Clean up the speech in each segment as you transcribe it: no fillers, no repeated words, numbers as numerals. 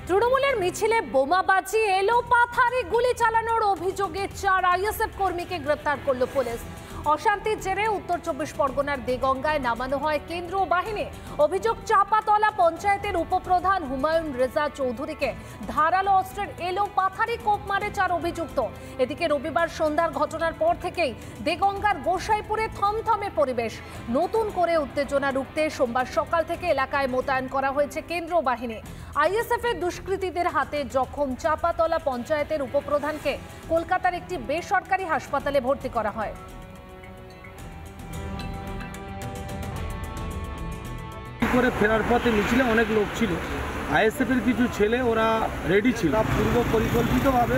তৃণমূলের মিছিলে বোমাবাজি, এলোপাথারি গুলি চালানোর অভিযোগে 4 আইএসএফ কর্মীকে গ্রেপ্তার করল পুলিশ। অশান্তির জেরে উত্তর 24 পরগনার দেগঙ্গায় নামানো হয় কেন্দ্রীয় বাহিনী। অভিযোগ, চাপাতলা পঞ্চায়েতের উপপ্রধান হুমায়ুন রেজা চৌধুরীকে ধারালো অস্ত্রের এলোপাথারি কোপ মারে 4 অভিযুক্ত। এদিকে রবিবার সন্ধ্যার ঘটনার পর থেকেই দেগঙ্গার গোসাইপুরে থমথমে পরিবেশ। নতুন করে উত্তেজনা রুখতে সোমবার সকাল থেকে এলাকায় মোতায়েন করা হয়েছে কেন্দ্রীয় বাহিনী। আইএসএফ এর দুষ্কৃতীদের হাতে জখম চাপাতলা পঞ্চায়েতের উপপ্রধানকে কলকাতার একটি বেসরকারি হাসপাতালে ভর্তি করা হয়। করে ফেরার পথে মিছিলে অনেক লোক ছিল। আইএসএফ এর কিছু ছেলে ওরা রেডি ছিল, পূর্ব পরিকল্পিতভাবে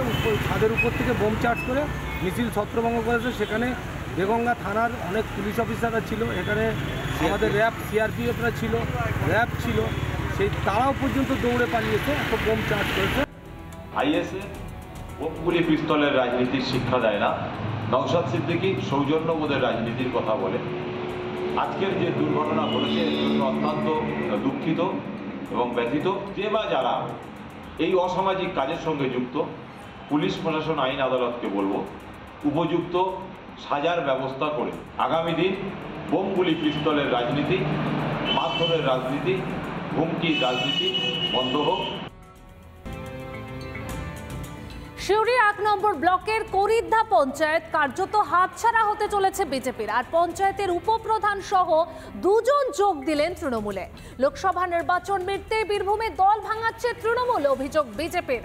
ছাদের উপর থেকে বোম চার্জ করে মিছিল ছত্রভঙ্গ করেছে। সেখানে দেগঙ্গা থানার অনেক পুলিশ অফিসাররা ছিল, এখানে আমাদের র্যাব সিআরপিএফরা ছিল, র্যাব ছিল, সেই তারাও পর্যন্ত দৌড়ে পালিয়েছে, এত বোম চার্জ করেছে। আইএসএফ বোমগুলি পিস্তলের রাজনীতির শিক্ষা দেয় না। নওশাদ সিদ্দিকী সৌজন্যবোধের রাজনীতির কথা বলে। আজকের যে দুর্ঘটনা ঘটেছে এর জন্য অত্যন্ত দুঃখিত এবং ব্যথিত। যে বা যারা এই অসামাজিক কাজের সঙ্গে যুক্ত, পুলিশ প্রশাসন আইন আদালতকে বলবো উপযুক্ত সাজার ব্যবস্থা করে আগামী দিন বোমগুলি পিস্তলের রাজনীতি, মারধরের রাজনীতি, হুমকির রাজনীতি বন্ধ হোক। সিউড়ি 1 নম্বর ব্লকের করিদ্ধা পঞ্চায়েত কার্যত হাতছাড়া হতে চলেছে বিজেপির। আর পঞ্চায়েতের উপপ্রধান সহ 2 জন যোগ দিলেন তৃণমূলে। লোকসভা নির্বাচন মিটতেই বীরভূমে দল ভাঙাচ্ছে তৃণমূল, অভিযোগ বিজেপির।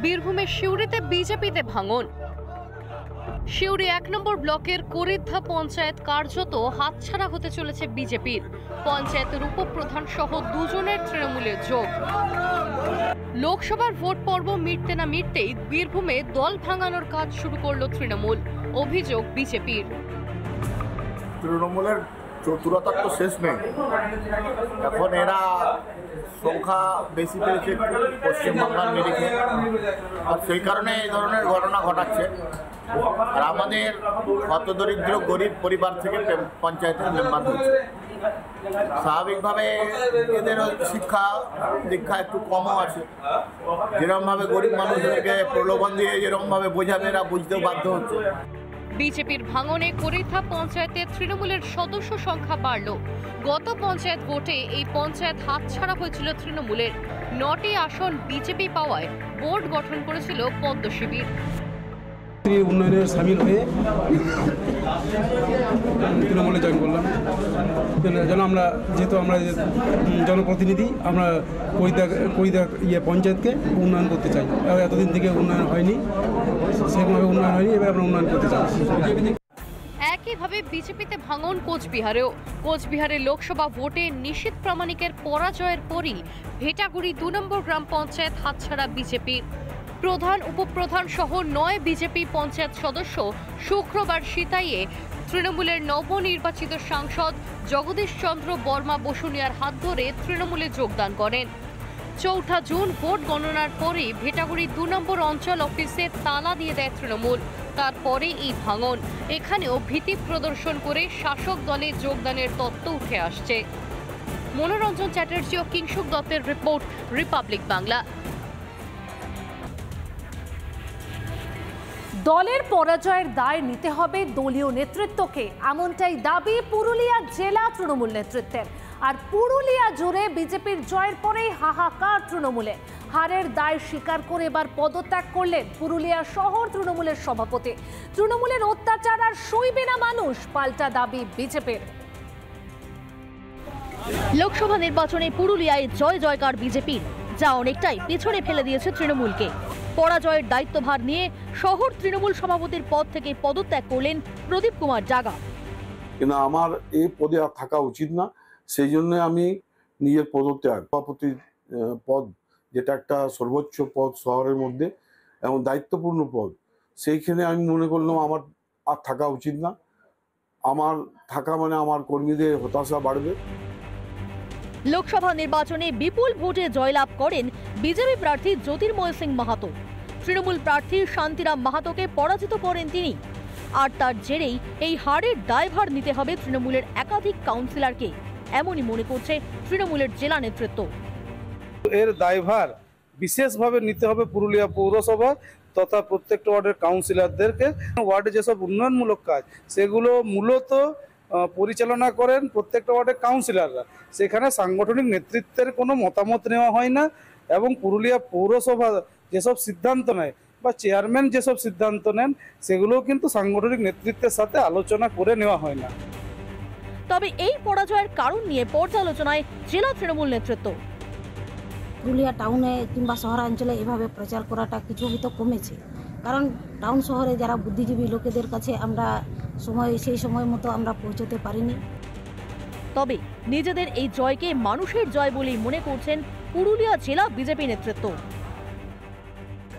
বীরভূমের সিউড়িতে বিজেপিতে ভাঙন। সিউড়ি 1 নম্বর ব্লকের করিদ্ধা পঞ্চায়েত কার্যত হাতছাড়া হতে চলেছে বিজেপির। পঞ্চায়েতের উপপ্রধান সহ 2 জনের তৃণমূলের যোগ। লোকসভার ভোট পর্ব মিটতে না মিটতেই বীরভূমে দল ভাঙানোর কাজ শুরু করলো তৃণমূল, অভিযোগ বিজেপির। তৃণমূলের চতুরতার তো শেষ নেই। এখন এরা সংখ্যা বেশি পেয়েছে পশ্চিমবাংলার নিরিখে, আর সেই কারণে এই ধরনের ঘটনা ঘটাচ্ছে। আর আমাদের হতদরিদ্র গরিব পরিবার থেকে পঞ্চায়েতের মেম্বার হচ্ছে, স্বাভাবিকভাবে এদের শিক্ষা দীক্ষা একটু কমও আছে। যেরকমভাবে গরিব মানুষদেরকে প্রলোভন দিয়ে যেরকমভাবে বোঝাবে এরা বুঝতেও বাধ্য হচ্ছে। বিজেপির ভাঙনে করিদ্ধা পঞ্চায়েতের তৃণমূলের সদস্য সংখ্যা বাড়ল। গত পঞ্চায়েত ভোটে এই পঞ্চায়েত হাতছাড়া হয়েছিল তৃণমূলের। 9টি আসন বিজেপি পাওয়ায় বোর্ড গঠন করেছিল পদ্ম শিবির। উন্নয়নের সামিল হয়ে তৃণমূলে জয়েন করলাম, যেন আমরা যেহেতু আমরা জনপ্রতিনিধি, আমরা করিদা পঞ্চায়েতকে উন্নয়ন করতে চাই। এতদিন থেকে উন্নয়ন হয়নি, সেরকমভাবে উন্নয়ন হয়নি, এবার আমরা উন্নয়ন করতে চাই। একইভাবে বিজেপিতে ভাঙন কোচবিহারেও। কোচবিহারের লোকসভা ভোটে নিশীথ প্রামাণিকের পরাজয়ের পরই ভেটাগুড়ি 2 নম্বর গ্রাম পঞ্চায়েত হাতছাড়া বিজেপির। প্রধান উপপ্রধান সহ 9 বিজেপি পঞ্চায়েত সদস্য শুক্রবার সিতাইয়ে তৃণমূলের নবনির্বাচিত সাংসদ জগদীশ চন্দ্র বর্মা বসুনিয়ার হাত ধরে তৃণমূলে যোগদান করেন। 4 জুন ভোট গণনার পরে ভেটাগুড়ি 2 নম্বর অঞ্চল অফিসে তালা দিয়ে দেয় তৃণমূল। তারপরে এই ভাঙন। এখানেও ভীতি প্রদর্শন করে শাসক দলে যোগদানের তত্ত্ব উঠে আসছে। মনোরঞ্জন চ্যাটার্জি ও কিংশুক দত্তের রিপোর্ট, রিপাবলিক বাংলা। দলের পরাজয়ের দায় নিতে হবে দলীয় নেতৃত্বকে, এমনটাই দাবি পুরুলিয়া জেলা তৃণমূল নেতৃত্বের। আর পুরুলিয়া জুড়ে বিজেপির জয়ের পরেই হাহাকার তৃণমূলে। হারের দায় স্বীকার করে এবার পদত্যাগ করলেন পুরুলিয়া শহর তৃণমূলের সভাপতি। তৃণমূলের অত্যাচার আর সইবে না মানুষ, পাল্টা দাবি বিজেপির। লোকসভা নির্বাচনে পুরুলিয়ায় জয় জয়কার বিজেপির, যা অনেকটাই পেছনে ফেলে দিয়েছে তৃণমূলকে। পরাজয়ের দায়িত্বভার নিয়ে শহর তৃণমূল সভাপতির পদ থেকে পদত্যাগ করলেন প্রদীপ কুমার জাগা। কিন্তু আমার এই পদে আর থাকা উচিত না, সেই জন্য আমি নিজের পদত্যাগ, সভাপতির পদ, যেটা একটা সর্বোচ্চ পদ শহরের মধ্যে এবং দায়িত্বপূর্ণ পদ, সেইখানে আমি মনে করলাম আমার আর থাকা উচিত না। আমার থাকা মানে আমার কর্মীদের হতাশা বাড়বে। লোকসভা নির্বাচনে বিপুল ভোটে জয়লাভ করেন বিজেপি প্রার্থী জ্যোতির্ময় সিং মাহাতো। তৃণমূল প্রার্থী শান্তিরাম মাহাতোকে পরাজিত করেন তিনি। আর তার জেরেই এই হারের দায়ভার নিতে হবে তৃণমূলের একাধিক কাউন্সিলরকে। এমনই মনে করছে তৃণমূলের জেলা নেতৃত্ব। এর দায়ভার বিশেষভাবে নিতে হবে পুরুলিয়া পৌরসভা তথা প্রত্যেকটা ওয়ার্ডের কাউন্সিলরদেরকে। ওয়ার্ডে যেসব উন্নয়নমূলক কাজ সেগুলো মূলত পরিচালনা করেন প্রত্যেকটা ওয়ার্ডের কাউন্সিলররা, সেখানে সাংগঠনিক নেতৃত্বের কোনো মতামত নেওয়া হয় না এবং পুরুলিয়া পৌরসভা যেসব সিদ্ধান্ত নেয় বা চেয়ারম্যান যেসব সিদ্ধান্ত নেন সেগুলোও কিন্তু সাংগঠনিক নেতৃত্বের সাথে আলোচনা করে নেওয়া হয় না। তবে এই পরাজয়ের কারণ নিয়ে পর্যালোচনায় জেলা তৃণমূল নেতৃত্ব। পুরুলিয়া টাউনে কিংবা শহরাঞ্চলে এভাবে প্রচার করাটা কিছু হয়তো কমেছে, কারণ টাউন শহরে যারা বুদ্ধিজীবী লোকেদের কাছে আমরা সেই সময় মতো আমরা পৌঁছতে পারিনি। তবে নিজেদের এই জয়কে মানুষের জয় বলেই মনে করছেন পুরুলিয়া জেলা বিজেপি নেতৃত্ব।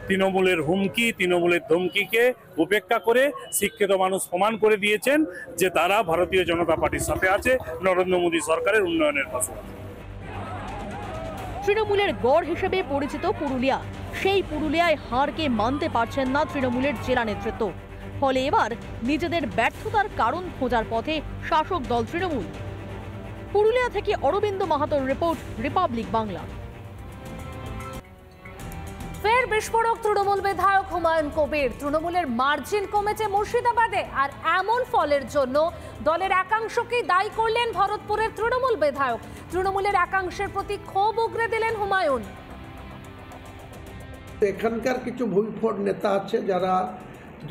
তৃণমূলের হুমকি, তৃণমূলের ধমকিকে উপেক্ষা করে শিক্ষিত মানুষ প্রমাণ করে দিয়েছেন যে তারা ভারতীয় জনতা পার্টির সাথে আছে, নরেন্দ্র মোদী সরকারের উন্নয়নের পাশে আছে। তৃণমূলের গড় হিসেবে পরিচিত পুরুলিয়া, সেই পুরুলিয়ায় হারকে মানতে পারছেন না তৃণমূলের জেলা নেতৃত্ব। ফলে এবার নিজেদের ব্যর্থতার কারণ খোঁজার পথে শাসক দল তৃণমূল। পুরুলিয়া থেকে অরবিন্দ মাহাতোর রিপোর্ট, রিপাবলিক বাংলা। ফের বিস্ফোরক তৃণমূল বিধায়ক হুমায়ুন কবির। তৃণমূলের মার্জিন কমেছে মুর্শিদাবাদে, আর এমন ফলের জন্য দলের একাংশকেই দায়ী করলেন ভরতপুরের তৃণমূল বিধায়ক। তৃণমূলের একাংশের প্রতি ক্ষোভ উগরে দিলেন হুমায়ুন। এখানকার কিছু ভুইফোড় নেতা আছে যারা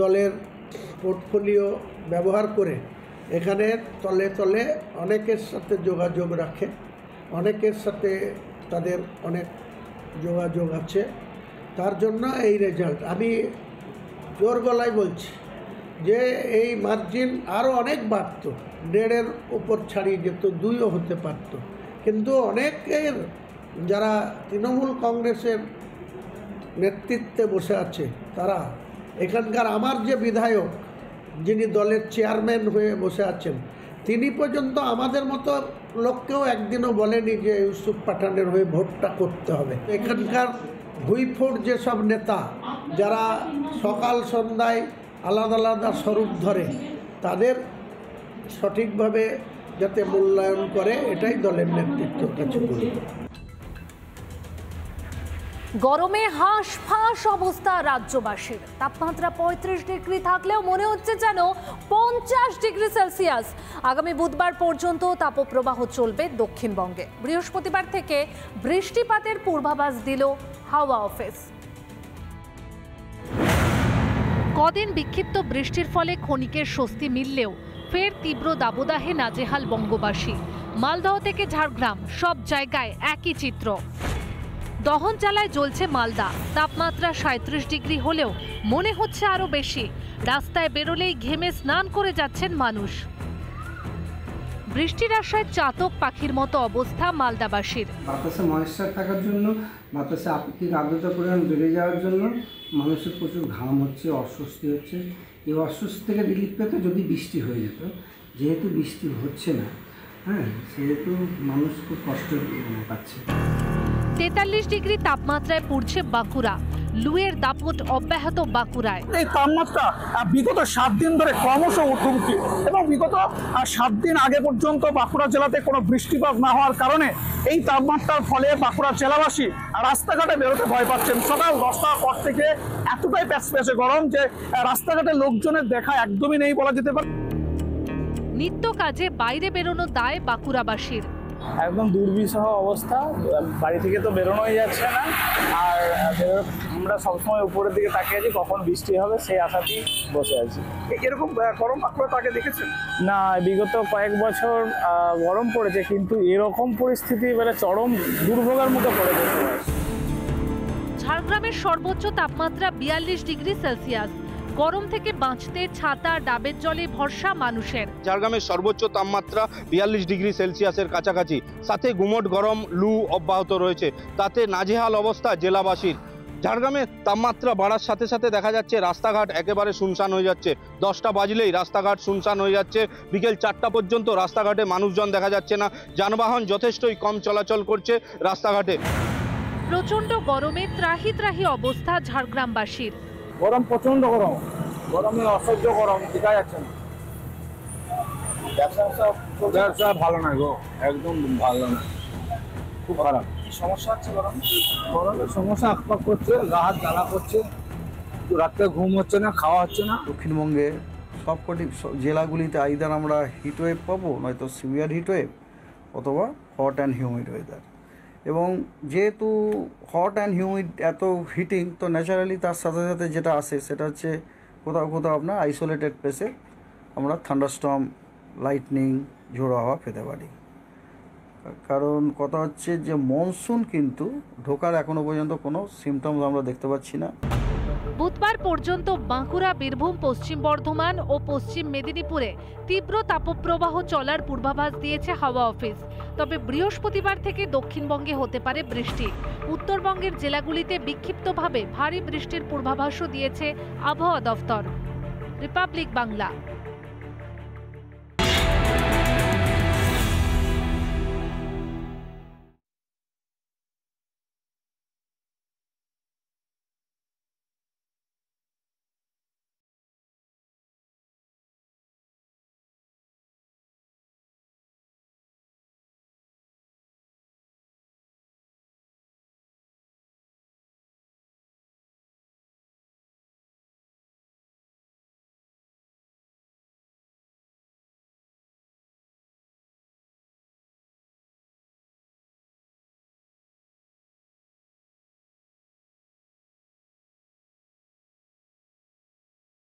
দলের পোর্টফোলিও ব্যবহার করে এখানে তলে তলে অনেকের সাথে যোগাযোগ রাখে, অনেকের সাথে তাদের অনেক যোগাযোগ আছে, তার জন্য এই রেজাল্ট। আমি জোর গলায় বলছি যে এই মার্জিন আরও অনেক বাড়ত, 1.5-এর উপর ছাড়িয়ে যেত, 2ও হতে পারত, কিন্তু অনেকের যারা তৃণমূল কংগ্রেসের নেতৃত্বে বসে আছে তারা এখানকার, আমার যে বিধায়ক যিনি দলের চেয়ারম্যান হয়ে বসে আছেন, তিনি পর্যন্ত আমাদের মতো লোককেও একদিনও বলেনি যে ইউসুফ পাঠানের হয়ে ভোটটা করতে হবে। এখানকার ভুইফোড় যেসব নেতা যারা সকাল সন্ধ্যায় আলাদা আলাদা স্বরূপ ধরে, তাদের সঠিকভাবে যাতে মূল্যায়ন করে, এটাই দলের নেতৃত্বের কাছে বলি। গরমে হাঁসফাঁস অবস্থা রাজ্যবাসীর। তাপমাত্রা 35 ডিগ্রি থাকলেও মনে হচ্ছে যেন 50 ডিগ্রি সেলসিয়াস। আগামী বুধবার পর্যন্ত তাপপ্রবাহ চলবে দক্ষিণবঙ্গে। বৃহস্পতিবার থেকে বৃষ্টিপাতের পূর্বাভাস দিল হাওয়া অফিস। কদিন বিক্ষিপ্ত বৃষ্টির ফলে ক্ষণিকের স্বস্তি মিললেও ফের তীব্র দাবদাহে নাজেহাল বঙ্গবাসী। মালদহ থেকে ঝাড়গ্রাম, সব জায়গায় একই চিত্র। দহন জ্বালায় জ্বলছে মালদা। তাপমাত্রা 37 ডিগ্রি হলেও মনে হচ্ছে আরো বেশি। রাস্তায় বেরোলেই ঘেমে স্নান করে যাচ্ছেন মানুষ। বৃষ্টির আশায় চাতক পাখির মতো অবস্থা মালদাবাসীর। বাতাসে ময়েশ্চার থাকার জন্য, বাতাসে আপেক্ষিক আর্দ্রতা পরিমাণ বেড়ে যাওয়ার জন্য মানুষের প্রচুর ঘাম হচ্ছে, অস্বস্তি হচ্ছে। এই অস্বস্তি থেকে রিলিফ পেতে যদি বৃষ্টি হয়ে যেত, যেহেতু বৃষ্টি হচ্ছে না, সেহেতু মানুষ খুব কষ্ট পাচ্ছে। 43 ডিগ্রি তাপমাত্রায় পুড়ছে বাঁকুড়া। লুয়ের দাপট অব্যাহত বাঁকুড়ায়। এই তাপমাত্রা বিগত 7 দিন ধরে ক্রমশ ঊর্ধ্বমুখী এবং বিগত 7 দিন আগে পর্যন্ত বাঁকুড়া জেলাতে কোনো বৃষ্টিপাত না হওয়ার কারণে এই তাপমাত্রার ফলে বাঁকুড়া জেলাবাসী রাস্তাঘাটে বেরোতে ভয় পাচ্ছেন। সকাল 10টার পর থেকে এতটাই প্যাচপ্যাচে গরম যে রাস্তাঘাটে লোকজনের দেখা একদমই নেই বলা যেতে পারে। নিত্য কাজে বাইরে বেরোনো দায় বাঁকুড়াবাসীর। একদম দুর্বিষহ অবস্থা, বাড়ি থেকে তো বেরোনোই যাচ্ছে না। আর আমরা সবসময় উপরের দিকে তাকিয়ে আছি কখন বৃষ্টি হবে, সেই আশাতেই বসে আছি। এরকম গরম বাঁকুড়া আগে দেখেছেন না? বিগত কয়েক বছর গরম পড়েছে, কিন্তু এরকম পরিস্থিতি মানে চরম দুর্ভোগের মতো পড়ে যেতে পারে। ঝাড়গ্রামের সর্বোচ্চ তাপমাত্রা 42 ডিগ্রি সেলসিয়াস। গরম থেকে বাঁচতে ছাতা, ডাবের জলে ভরসা মানুষের। ঝাড়গ্রামের সর্বোচ্চ তাপমাত্রা 42 ডিগ্রি সেলসিয়াসের কাছাকাছি, সাথে গুমট গরম লু অব্যাহত রয়েছে, তাতে নাজেহাল অবস্থা জেলাবাসীর। ঝাড়গ্রামে তাপমাত্রা বাড়ার সাথে সাথে দেখা যাচ্ছে রাস্তাঘাট একেবারে শুনশান হয়ে যাচ্ছে। 10টা বাজলেই রাস্তাঘাট শুনশান হয়ে যাচ্ছে। বিকেল 4টা পর্যন্ত রাস্তাঘাটে মানুষজন দেখা যাচ্ছে না। যানবাহন যথেষ্টই কম চলাচল করছে রাস্তাঘাটে। প্রচণ্ড গরমে ত্রাহি ত্রাহি অবস্থা ঝাড়গ্রামবাসীর। গরম, প্রচন্ড গরম, গরমে অসহ্য গরম, দেখা যাচ্ছে না। ব্যবসা সব ব্যবসা ভালো না গো, একদম ভালো না, খুব খারাপ। কি সমস্যা হচ্ছে গরম? গরমের সমস্যা আকপাক করছে, গা হাত জ্বালা করছে, রাত্রে ঘুম হচ্ছে না, খাওয়া হচ্ছে না। দক্ষিণবঙ্গে সবকটি জেলাগুলিতে আইদার আমরা হিটওয়েভ পাবো, নয়তো সিভিয়ার হিটওয়েভ অথবা হট অ্যান্ড হিউমিড ওয়েদার। এবং যেহেতু হট অ্যান্ড হিউমিড এত হিটিং, তো ন্যাচারালি তার সাথে সাথে যেটা আসে সেটা হচ্ছে কোথাও কোথাও আপনার আইসোলেটেড প্লেসে আমরা থান্ডারস্টর্ম, লাইটনিং, ঝোড়ো হাওয়া পেতে পারি। কারণ কথা হচ্ছে যে মনসুন কিন্তু ঢোকার এখনো পর্যন্ত কোনো সিমটমস আমরা দেখতে পাচ্ছি না। বুধবার পর্যন্ত বাঁকুড়া, বীরভূম, পশ্চিম বর্ধমান ও পশ্চিম মেদিনীপুরে তীব্র তাপপ্রবাহ চলার পূর্বাভাস দিয়েছে হাওয়া অফিস। তবে বৃহস্পতিবার থেকে দক্ষিণবঙ্গে হতে পারে বৃষ্টি। উত্তরবঙ্গের জেলাগুলিতে বিক্ষিপ্তভাবে ভারী বৃষ্টির পূর্বাভাসও দিয়েছে আবহাওয়া দফতর। রিপাবলিক বাংলা।